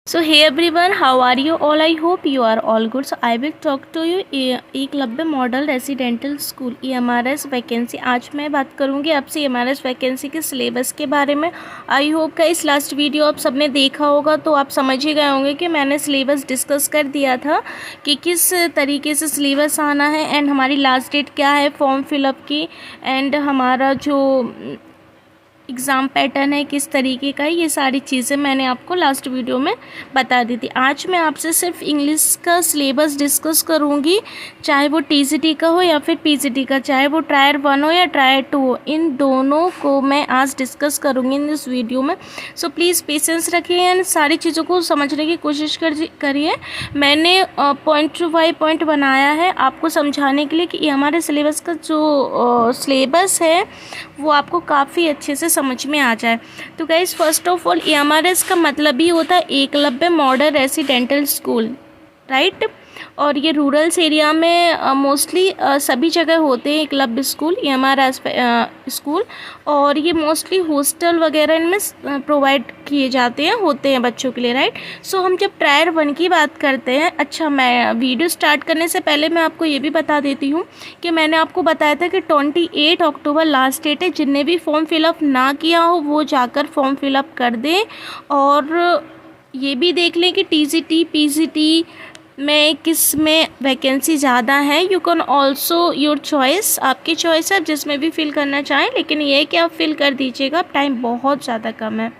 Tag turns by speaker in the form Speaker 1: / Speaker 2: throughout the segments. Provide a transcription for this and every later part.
Speaker 1: So hey everyone, how are you all? I hope you are all good. So I will talk to you Eklavya model residential school EMRS vacancy. आज मैं बात करूंगी आपसे EMRS vacancy के syllabus के बारे में। आई होप का इस लास्ट वीडियो आप सबने देखा होगा तो आप समझ ही गए होंगे कि मैंने सिलेबस डिस्कस कर दिया था कि किस तरीके से सिलेबस आना है एंड हमारी लास्ट डेट क्या है फॉर्म फिलअप की एंड हमारा जो एग्ज़ाम पैटर्न है किस तरीके का है, ये सारी चीज़ें मैंने आपको लास्ट वीडियो में बता दी थी। आज मैं आपसे सिर्फ इंग्लिश का सिलेबस डिस्कस करूँगी, चाहे वो टीजीटी का हो या फिर पीजीटी का, चाहे वो टायर 1 हो या टायर 2 हो, इन दोनों को मैं आज डिस्कस करूँगी इन इस वीडियो में। सो प्लीज़ पेशेंस रखिए एंड सारी चीज़ों को समझने की कोशिश करिए। मैंने पॉइंट टू 5 पॉइंट बनाया है आपको समझाने के लिए कि हमारे सिलेबस का जो सिलेबस है वो आपको काफ़ी अच्छे से समझ में आ जाए। तो guys first of all EMRS का मतलब ही होता है Eklavya model residential school, right. और ये रूरल्स एरिया में मोस्टली सभी जगह होते हैं एकलव्य स्कूल, EMRS स्कूल, और ये मोस्टली हॉस्टल वगैरह इनमें प्रोवाइड किए जाते हैं, होते हैं बच्चों के लिए, राइट। सो हम जब टायर 1 की बात करते हैं, अच्छा मैं वीडियो स्टार्ट करने से पहले मैं आपको ये भी बता देती हूँ कि मैंने आपको बताया था कि 28 अक्टूबर लास्ट डेट है। जिनने भी फॉर्म फिलअप ना किया हो वो जाकर फॉर्म फिलअप कर दें और ये भी देख लें कि टीजीटी पीजीटी में किस में वैकेंसी ज़्यादा है। You can also your choice, आपकी चॉइस है, आप जिसमें भी फिल करना चाहें, लेकिन ये है कि आप फिल कर दीजिएगा, टाइम बहुत ज़्यादा कम है।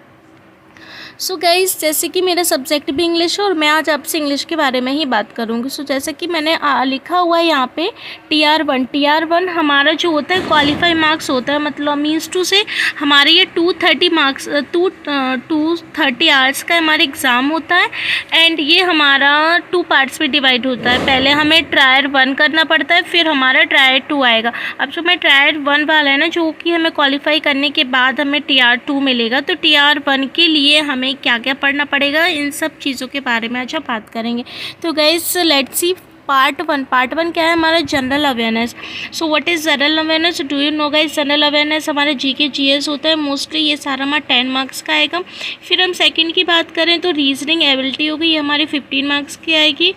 Speaker 1: सो गाइस जैसे कि मेरा सब्जेक्ट भी इंग्लिश है और मैं आज आपसे इंग्लिश के बारे में ही बात करूँगी। सो जैसे कि मैंने लिखा हुआ है यहाँ पे TR1 हमारा जो होता है क्वालिफाई मार्क्स होता है, मतलब मीन्स टू से हमारे ये 230 मार्क्स 230 आवर्स का हमारा एग्ज़ाम होता है एंड ये हमारा 2 पार्ट्स में डिवाइड होता है। पहले हमें टायर 1 करना पड़ता है, फिर हमारा टायर 2 आएगा। अब जो मैं टायर 1 वाला है ना, जो कि हमें क्वालिफाई करने के बाद हमें TR2 मिलेगा, तो TR1 के लिए हमें क्या क्या पढ़ना पड़ेगा, इन सब चीज़ों के बारे में आज हम बात करेंगे। तो guys let's see part one क्या है हमारा general awareness. So what is general awareness, do you know guys. General awareness हमारे जीके जीएस होता है मोस्टली, ये सारा हमारा 10 मार्क्स का आएगा। फिर हम सेकंड की बात करें तो रीजनिंग एबिलिटी होगी, ये हमारी 15 मार्क्स की आएगी।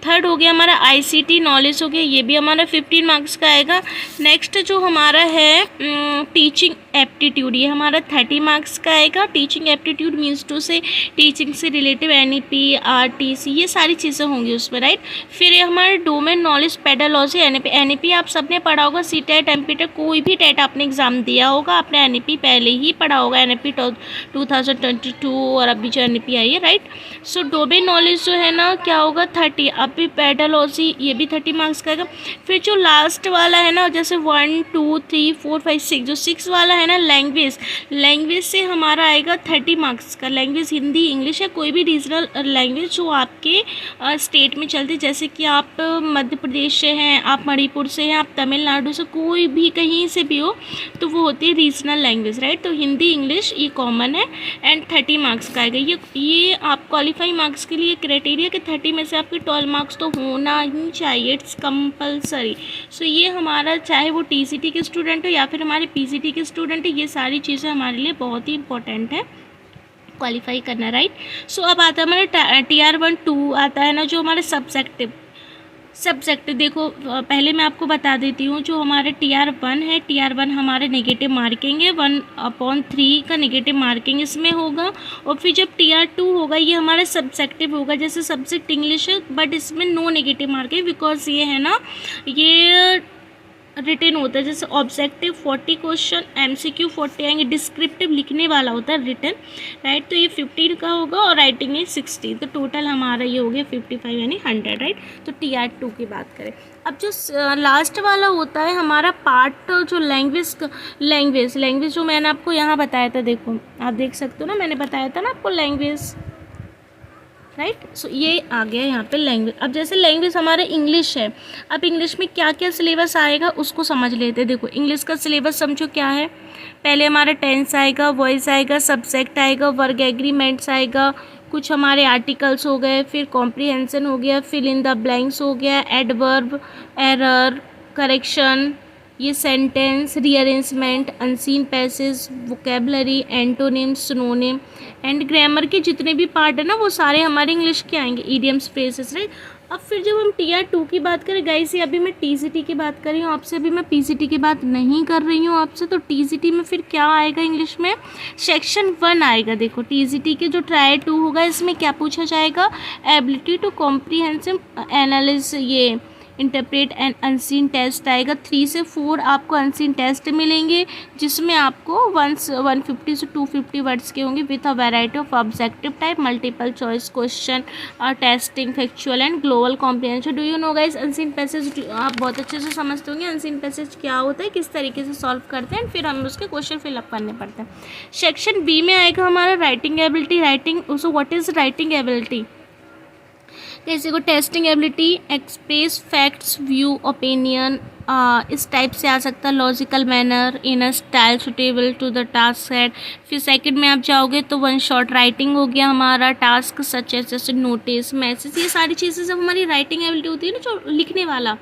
Speaker 1: थर्ड हो गया हमारा ICT नॉलेज हो गया, ये भी हमारा 15 मार्क्स का आएगा। नेक्स्ट जो हमारा है टीचिंग एप्टीट्यूड, ये हमारा 30 मार्क्स का आएगा। टीचिंग एप्टीट्यूड मीन्स टू से टीचिंग से रिलेटिव NEP RTC ये सारी चीज़ें होंगी उसमें, राइट। फिर ये हमारे डोमेन नॉलेज पेडालॉजी NEP आप सबने पढ़ा होगा, CTET MPTET कोई भी टेट आपने एग्ज़ाम दिया होगा, आपने NEP पहले ही पढ़ा होगा, NEP 2022 और अभी जो NEP आई है, राइट। सो डोमेन नॉलेज जो है ना क्या होगा 30, अभी पेडालॉजी ये भी 30 मार्क्स का आएगा। फिर जो लास्ट वाला है ना, जैसे 1 2 3 4 5 6, जो 6 वाला है ना लैंग्वेज से हमारा आएगा 30 मार्क्स का। लैंग्वेज हिंदी इंग्लिश है, कोई भी रीजनल लैंग्वेज जो आपके स्टेट में चलती है, जैसे कि आप मध्य प्रदेश से हैं, आप मणिपुर से हैं, आप तमिलनाडु से, कोई भी कहीं से भी हो तो वो होती है रीजनल लैंग्वेज, राइट। तो हिंदी इंग्लिश ये कॉमन है एंड 30 मार्क्स का आएगा। ये आप क्वालिफाई मार्क्स के लिए क्राइटेरिया कि 30 में से आपके 12 मार्क्स तो होना ही चाहिए, इट्स कंपलसरी। सो ये हमारा चाहे वो TCT के स्टूडेंट हो या फिर हमारे PCT के स्टूडेंट है, ये सारी चीज़ें हमारे लिए बहुत ही इंपॉर्टेंट है क्वालिफाई करना, राइट। सो अब आता है हमारा TR1 2 आता है ना, जो हमारे सब्जेक्ट देखो पहले मैं आपको बता देती हूँ। जो हमारे TR1 है, TR1 हमारे नेगेटिव मार्किंग है, 1/3 का नेगेटिव मार्किंग इसमें होगा। और फिर जब TR2 होगा ये हमारा सब्जेक्टिव होगा, जैसे सब्जेक्ट इंग्लिश है बट इसमें नो नेगेटिव मार्किंग, बिकॉज ये है ना ये रिटन होता है। जैसे ऑब्जेक्टिव 40 क्वेश्चन, MCQ 40 आएंगे, डिस्क्रिप्टिव लिखने वाला होता है रिटन, राइट। तो ये 15 का होगा और राइटिंग है 60, तो टोटल हमारा ये हो गया 55 यानी 100, राइट। तो TR2 की बात करें। अब जो लास्ट वाला होता है हमारा पार्ट, जो लैंग्वेज जो मैंने आपको यहाँ बताया था, देखो आप देख सकते हो ना, मैंने बताया था ना आपको लैंग्वेज, राइट। सो ये आ गया यहाँ पे लैंग्वेज। अब जैसे लैंग्वेज हमारे इंग्लिश है, अब इंग्लिश में क्या क्या सिलेबस आएगा उसको समझ लेते हैं। देखो इंग्लिश का सिलेबस समझो क्या है। पहले हमारा टेंस आएगा, वॉइस आएगा, सब्जेक्ट आएगा, वर्ग एग्रीमेंट्स आएगा, कुछ हमारे आर्टिकल्स हो गए, फिर कॉम्प्रिहेंशन हो गया, फिल इन द ब्लैंक्स हो गया, एडवर्ब, एरर, करेक्शन, ये sentence, rearrangement, unseen passage, vocabulary, antonym, synonym and grammar के जितने भी पार्ट है ना वो सारे हमारे इंग्लिश के आएंगे, ईडियम्स, फ्रेजेस, राइट। अब फिर जब हम Tier 2 की बात करें गाइस, ये अभी मैं TCT की बात कर रही हूँ आपसे, अभी मैं PCT की बात नहीं कर रही हूँ आपसे। तो TCT में फिर क्या आएगा इंग्लिश में, सेक्शन 1 आएगा। देखो TCT के जो Tier 2 होगा इसमें क्या पूछा जाएगा, एबिलिटी टू कॉम्प्रीहेंसिव एनालिस, ये इंटरप्रेट एंड अनसीन टेस्ट आएगा। 3 से 4 आपको अनसीन टेस्ट मिलेंगे जिसमें आपको 150 से 250 वर्ड्स के होंगे with a variety of objective type, multiple choice question, testing, factual and global comprehension. Do you know guys unseen passage, आप बहुत अच्छे से समझते होंगे अनसीन पैसेज क्या होता है, किस तरीके से सॉल्व करते हैं, फिर हमें उसके क्वेश्चन फिलअप करने पड़ते हैं। सेक्शन बी में आएगा हमारा writing ability. Writing, so what is writing ability, जैसे को testing ability, express facts, view, opinion, इस टाइप से आ सकता है, logical manner, in a style suitable to the task set. फिर सेकंड में आप जाओगे तो वन शॉट राइटिंग हो गया हमारा, टास्क सच एज जैसे नोटिस, मैसेज, ये सारी चीज़ें जब हमारी राइटिंग एबिलिटी होती है ना, जो लिखने वाला,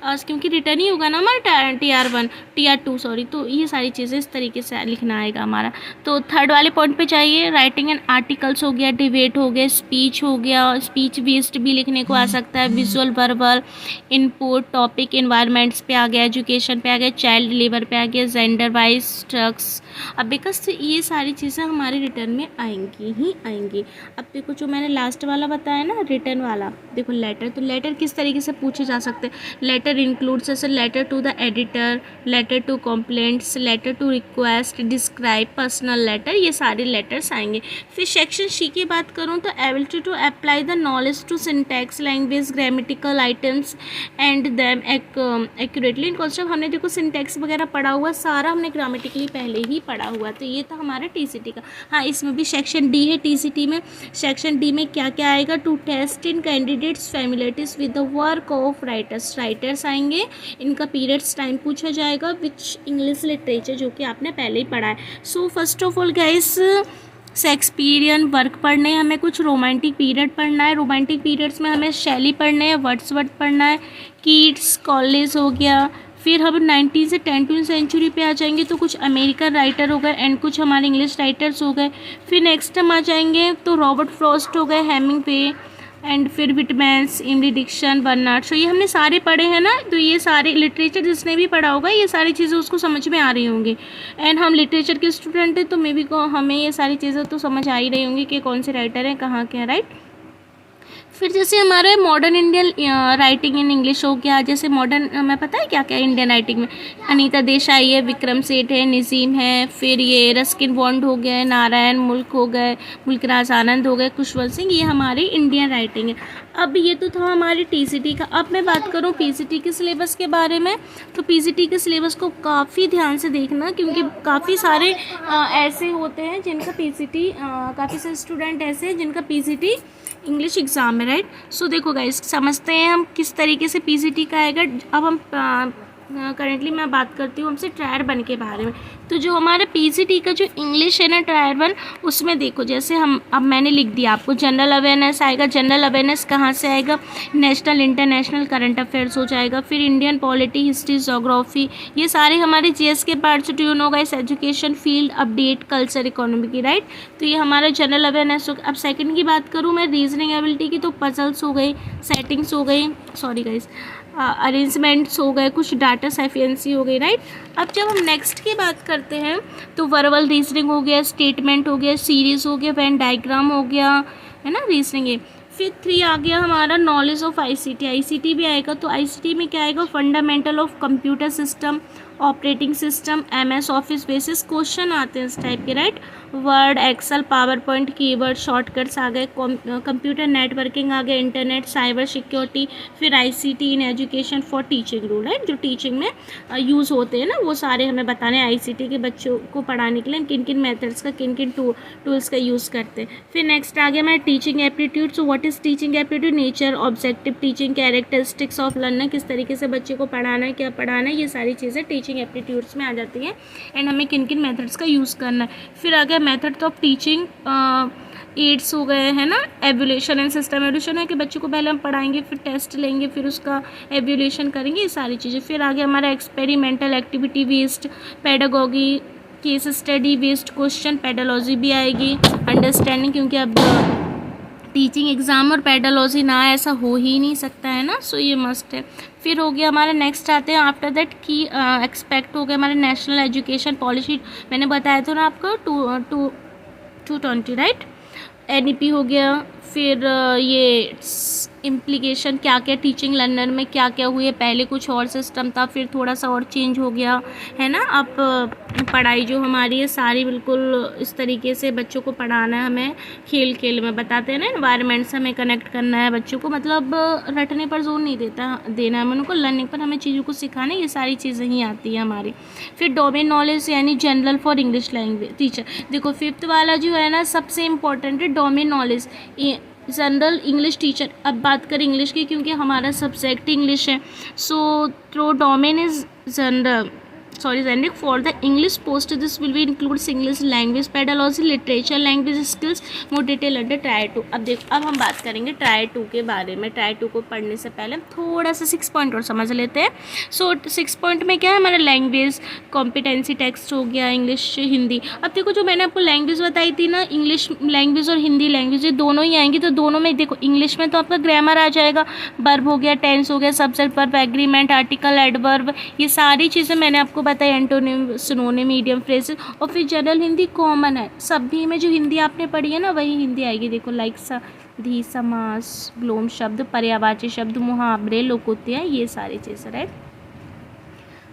Speaker 1: क्योंकि रिटर्न ही होगा ना हमारा Tier 2 सॉरी, तो ये सारी चीज़ें इस तरीके से लिखना आएगा हमारा। तो थर्ड वाले पॉइंट पे चाहिए, राइटिंग एंड आर्टिकल्स हो गया, डिबेट हो गया, स्पीच हो गया, स्पीच बेस्ड भी लिखने को आ सकता है, visual, verbal, input, topic, environments पे आ गया, एजुकेशन पे आ गया, चाइल्ड लेबर पे आ गया, जेंडर वाइज ट्रक्स। अब बिकॉज तो ये सारी चीज़ें हमारे रिटर्न में आएंगी ही आएंगी। अब देखो जो मैंने लास्ट वाला बताया ना रिटर्न वाला, देखो लेटर, तो लेटर किस तरीके से पूछे जा सकते हैं, लेटर इंक्लूड्स जैसे letter to the editor, letter to complaints, letter to request, describe, personal letter, ये सारे लेटर्स आएंगे। फिर सेक्शन सी की बात करूँ तो ability to apply the knowledge to syntax, language, grammatical items and them accurately in concept. हमने देखो सिंटैक्स वगैरह पढ़ा हुआ, सारा हमने ग्रामेटिकली पहले ही पढ़ा हुआ, तो ये था हमारा TCT का। हाँ, इसमें भी सेक्शन डी है TCT में। सेक्शन डी में क्या क्या आएगा, to test in candidates familiarities with the work of writers, writers आएंगे, इनका पीरियड्स टाइम पूछा जाएगा, विच इंग्लिश लिटरेचर, जो कि आपने पहले ही पढ़ा है। So first of all guys, Shakespearean work पढ़ने हैं हमें, कुछ रोमांटिक पीरियड पढ़ना है, रोमांटिक पीरियड्स में हमें शैली पढ़ने हैं, वर्ड्सवर्थ पढ़ना है, कीट्स, कॉलेज हो गया। फिर हम 19 से 10वीं सेंचुरी पे आ जाएंगे तो कुछ अमेरिकन राइटर हो गए एंड कुछ हमारे इंग्लिश राइटर्स हो गए। फिर नेक्स्ट हम आ जाएंगे तो रॉबर्ट फ्रॉस्ट हो गए, हेमिंग्वे एंड फिर विटमैन्स, इमली डिक्सन, बर्नार्ड शॉ, ये हमने सारे पढ़े हैं ना। तो ये सारे लिटरेचर जिसने भी पढ़ा होगा ये सारी चीज़ें उसको समझ में आ रही होंगी, एंड हम लिटरेचर के स्टूडेंट हैं तो मे बी को हमें ये सारी चीज़ें तो समझ आ ही रही होंगी कि कौन से राइटर हैं, कहाँ के हैं, राइट। फिर जैसे हमारे modern Indian writing in English हो गया, जैसे मॉडर्न में पता है क्या क्या इंडियन राइटिंग में, अनीता देसाई है, विक्रम सेठ है, नजीम है, फिर ये रस्किन बॉन्ड हो गए, नारायण मुल्क हो गए, मुल्कराज आनंद हो गए, खुशवंत सिंह, ये हमारी इंडियन राइटिंग है। अब ये तो था हमारी TCT का। अब मैं बात करूँ PCT के सिलेबस के बारे में, तो PCT के सिलेबस को काफ़ी ध्यान से देखना, क्योंकि काफ़ी सारे ऐसे होते हैं जिनका PCT, काफ़ी सारे स्टूडेंट ऐसे हैं जिनका PCT इंग्लिश एग्ज़ाम है, राइट। सो देखो गाइस, समझते हैं हम किस तरीके से PCT का आएगा। अब हम करेंटली मैं बात करती हूँ हमसे Tier 1 के बारे में। तो जो हमारे PCT का जो इंग्लिश है ना Tier 1, उसमें देखो जैसे हम, अब मैंने लिख दिया आपको जनरल अवेयरनेस आएगा। जनरल अवेयरनेस कहाँ से आएगा, नेशनल, इंटरनेशनल, करंट अफेयर्स हो जाएगा। फिर इंडियन पॉलिटी, हिस्ट्री, जोग्राफी, ये सारे हमारे GS के parts. Do you know guys, education, field update, culture, economy की, राइट। तो ये हमारा जनरल अवेयरनेस हो। अब सेकंड की बात करूँ मैं रीजनिंग एबिलिटी की, तो पजल्स हो गई, सेटिंग्स हो गई, सॉरी गाइस, अरेंजमेंट्स हो गए, कुछ डाटा सफिशिएंसी हो गई, राइट। अब जब हम नेक्स्ट की बात करते हैं तो वर्बल रीजनिंग हो गया, स्टेटमेंट हो गया, सीरीज हो गया, वेन डायग्राम हो गया, है ना, रीजनिंग है। फिर 3 आ गया हमारा नॉलेज ऑफ ICT भी आएगा। तो ICT में क्या आएगा, fundamental of computer system, operating system, MS office basis question आते हैं इस टाइप के, right. Word, excel, power point, keyword, shortcuts आ गए, कंप्यूटर नेटवर्किंग आ गया, इंटरनेट, साइबर सिक्योरिटी। फिर ICT in education for teaching rule, right, जो टीचिंग में यूज़ होते हैं ना, वो सारे हमें बताने हैं ICT के बच्चों को पढ़ाने के लिए किन किन मेथड्स का, किन किन टूल्स का यूज़ करते हैं। फिर नेक्स्ट आ गया हमारा teaching aptitude. So what is teaching aptitude, nature, objective teaching, characteristics of learner, किस तरीके से बच्चे को पढ़ाना है, क्या पढ़ाना है, ये सारी चीज़ें टीचिंग एप्टीट्यूड्स में आ जाती हैं, एंड हमें किन किन मेथड्स का यूज़ करना है। फिर आ गया मेथड ऑफ टीचिंग, एड्स हो गए हैं ना, एवोल्यूशन एंड सिस्टम एवोल्यूशन है कि बच्चों को पहले हम पढ़ाएंगे, फिर टेस्ट लेंगे, फिर उसका एवोल्यूशन करेंगे, ये सारी चीज़ें। फिर आगे हमारा experimental activity based pedagogy, case study based question, pedology भी आएगी, अंडरस्टैंडिंग, क्योंकि अब टीचिंग एग्ज़ाम और पेडोलॉजी ना ऐसा हो ही नहीं सकता है ना, सो ये मस्ट है। फिर हो गया हमारा नेक्स्ट आते हैं आफ्टर दैट की एक्सपेक्ट हो गया हमारे नेशनल एजुकेशन पॉलिसी, मैंने बताया था ना आपको 220 राइट, NEP हो गया। फिर ये इम्प्लीकेशन क्या क्या टीचिंग लर्नर में क्या क्या हुए, पहले कुछ और सिस्टम था, फिर थोड़ा सा और चेंज हो गया है ना। अब पढ़ाई जो हमारी है सारी बिल्कुल इस तरीके से बच्चों को पढ़ाना है, हमें खेल खेल में बताते हैं ना, एनवायरनमेंट से हमें कनेक्ट करना है बच्चों को, मतलब रटने पर जोर नहीं देना है हमें उनको, लर्निंग पर हमें चीज़ों को सिखाना है, ये सारी चीज़ें ही आती है हमारी। फिर डोमेन नॉलेज यानी general for English language teacher, देखो 5th वाला जो है ना सबसे इम्पोर्टेंट है domain knowledge, general English teacher. अब बात करें इंग्लिश की, क्योंकि हमारा सब्जेक्ट इंग्लिश है, so throw domain is general generic for the English post, this will be includes English language pedagogy, literature, language skills, more detail under Tier 2। अब देखो, अब हम बात करेंगे Tier 2 के बारे में। Tier 2 को पढ़ने से पहले थोड़ा सा 6 पॉइंट और समझ लेते हैं। सो 6 पॉइंट में क्या है हमारा लैंग्वेज कॉम्पिटेंसी टेक्स्ट हो गया, इंग्लिश हिंदी। अब देखो जो मैंने आपको लैंग्वेज बताई थी ना, इंग्लिश लैंग्वेज और हिंदी लैंग्वेज ये दोनों ही आएंगी, तो दोनों में देखो इंग्लिश में तो आपका ग्रामर आ जाएगा, वर्ब हो गया, टेंस हो गया, subject verb, agreement, article, adverb, ये सारी चीज़ें मैंने आपको बताई, एंटोनिम, सिनोनिम, मीडियम फ्रेजेस। और फिर जनरल हिंदी कॉमन है, सभी में जो हिंदी आपने पढ़ी है ना वही हिंदी आएगी। देखो लाइक धी, समास, विलोम शब्द, पर्यायवाची शब्द, मुहावरे, लोकोक्तियाँ, ये सारी चीज़ें राइट।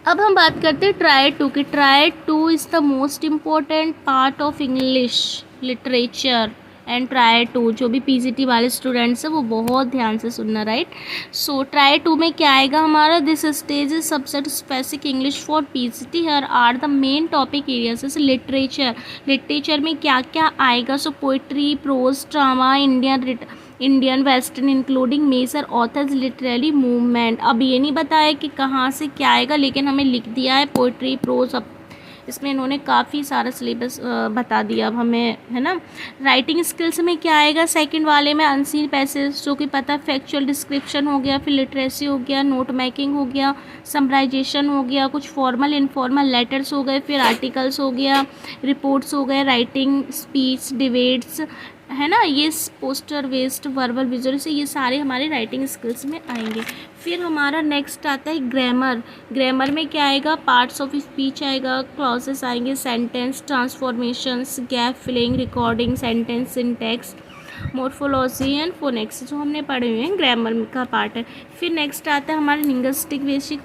Speaker 1: अब हम बात करते हैं Tier 2 की। Tier 2 is the most important part of English literature and Tier 2 जो भी PGT वाले स्टूडेंट्स हैं वो बहुत ध्यान से सुनना राइट। सो Tier 2 में क्या आएगा हमारा, this stage is subject specific English for PGT, here are the main topic areas. जैसे लिटरेचर में क्या क्या आएगा, so poetry, prose, drama, Indian western including major authors, literary movement. अब ये नहीं बताया कि कहाँ से क्या आएगा, लेकिन हमें लिख दिया है पोइट्री, प्रोज। अब इसमें इन्होंने काफ़ी सारा सिलेबस बता दिया अब हमें, है ना। राइटिंग स्किल्स में क्या आएगा, सेकंड वाले में अनसीन पैसेज जो कि पता, फैक्चुअल डिस्क्रिप्शन हो गया, फिर लिटरेसी हो गया, नोट मेकिंग हो गया, समराइजेशन हो गया, कुछ फॉर्मल इनफॉर्मल लेटर्स हो गए, फिर आर्टिकल्स हो गया, रिपोर्ट्स हो गए, राइटिंग, स्पीच, डिबेट्स, है ना, ये पोस्टर वेस्ट, वर्बल, विजुअल से ये सारे हमारे राइटिंग स्किल्स में आएंगे। फिर हमारा नेक्स्ट आता है ग्रामर में क्या आएगा, पार्ट्स ऑफ स्पीच आएगा, क्लॉजेस आएंगे, sentence transformations, gap filling, recording, sentence syntax, morphology and phonics जो हमने पढ़े हुए हैं ग्रामर का पार्ट है। फिर नेक्स्ट आता है हमारा लिंग्विस्टिक बेसिक,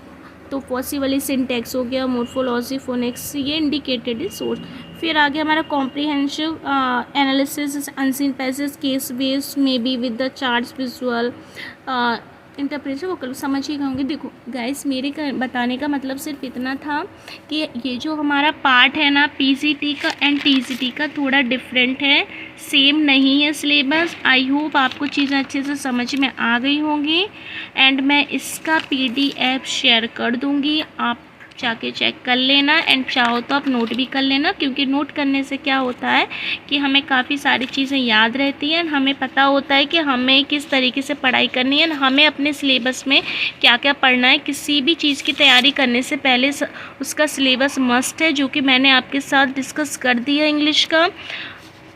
Speaker 1: तो पॉसिबली सिंटैक्स हो गया, मोर्फोलॉजी, फोनेक्स, ये इंडिकेटेड इज सोर्स। फिर आगे हमारा comprehensive analysis, unseen passage, case based, may be with the charts, visual interpretation, वो समझिएगा होंगे। देखो गाइस, मेरे का बताने का मतलब सिर्फ इतना था कि ये जो हमारा पार्ट है ना PGT का एंड TGT का थोड़ा डिफरेंट है, सेम नहीं है सिलेबस। आई होप आपको चीज़ें अच्छे से समझ में आ गई होंगी एंड मैं इसका PDF शेयर कर दूँगी, आप जाके चेक कर लेना एंड चाहो तो आप नोट भी कर लेना, क्योंकि नोट करने से क्या होता है कि हमें काफ़ी सारी चीज़ें याद रहती हैं, हमें पता होता है कि हमें किस तरीके से पढ़ाई करनी है, हमें अपने सिलेबस में क्या क्या पढ़ना है। किसी भी चीज़ की तैयारी करने से पहले उसका सिलेबस मस्ट है, जो कि मैंने आपके साथ डिस्कस कर दिया इंग्लिश का,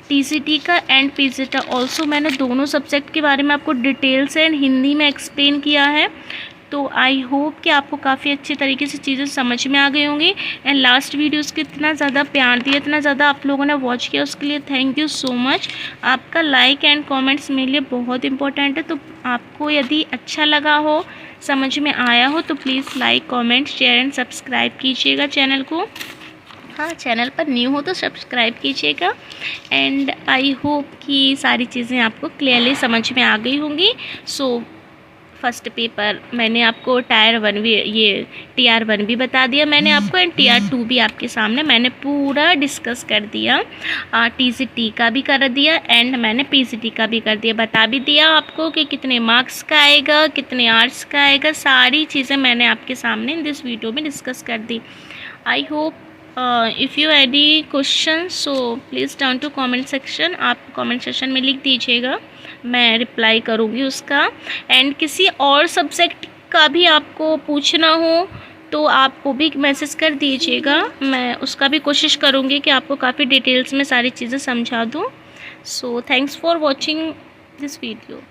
Speaker 1: TCT का एंड PGT ऑल्सो। मैंने दोनों सब्जेक्ट के बारे में आपको डिटेल से एंड हिंदी में एक्सप्लेन किया है, तो आई होप कि आपको काफ़ी अच्छे तरीके से चीज़ें समझ में आ गई होंगी। एंड लास्ट वीडियोस के इतना ज़्यादा प्यार दिया, इतना ज़्यादा आप लोगों ने वॉच किया, उसके लिए थैंक यू सो मच। आपका लाइक एंड कमेंट्स मेरे लिए बहुत इंपॉर्टेंट है, तो आपको यदि अच्छा लगा हो, समझ में आया हो, तो please like, comment, share and subscribe कीजिएगा चैनल को। हाँ, चैनल पर न्यू हो तो सब्सक्राइब कीजिएगा एंड आई होप कि सारी चीज़ें आपको क्लियरली समझ में आ गई होंगी। सो फर्स्ट पेपर मैंने आपको Tier 1 भी, ये Tier 1 भी बता दिया मैंने आपको एंड Tier 2 भी आपके सामने मैंने पूरा डिस्कस कर दिया, TCT का भी कर दिया एंड मैंने PGT का भी कर दिया, बता भी दिया आपको कि कितने मार्क्स का आएगा, कितने आवर्स का आएगा, सारी चीज़ें मैंने आपके सामने इन दिस वीडियो में डिस्कस कर दी। I hope if you any question so please down to comment section, आप कमेंट सेक्शन में लिख दीजिएगा, मैं रिप्लाई करूँगी उसका। एंड किसी और सब्जेक्ट का भी आपको पूछना हो तो आप वो भी मैसेज कर दीजिएगा, मैं उसका भी कोशिश करूँगी कि आपको काफ़ी डिटेल्स में सारी चीज़ें समझा दूँ। So thanks for watching this video.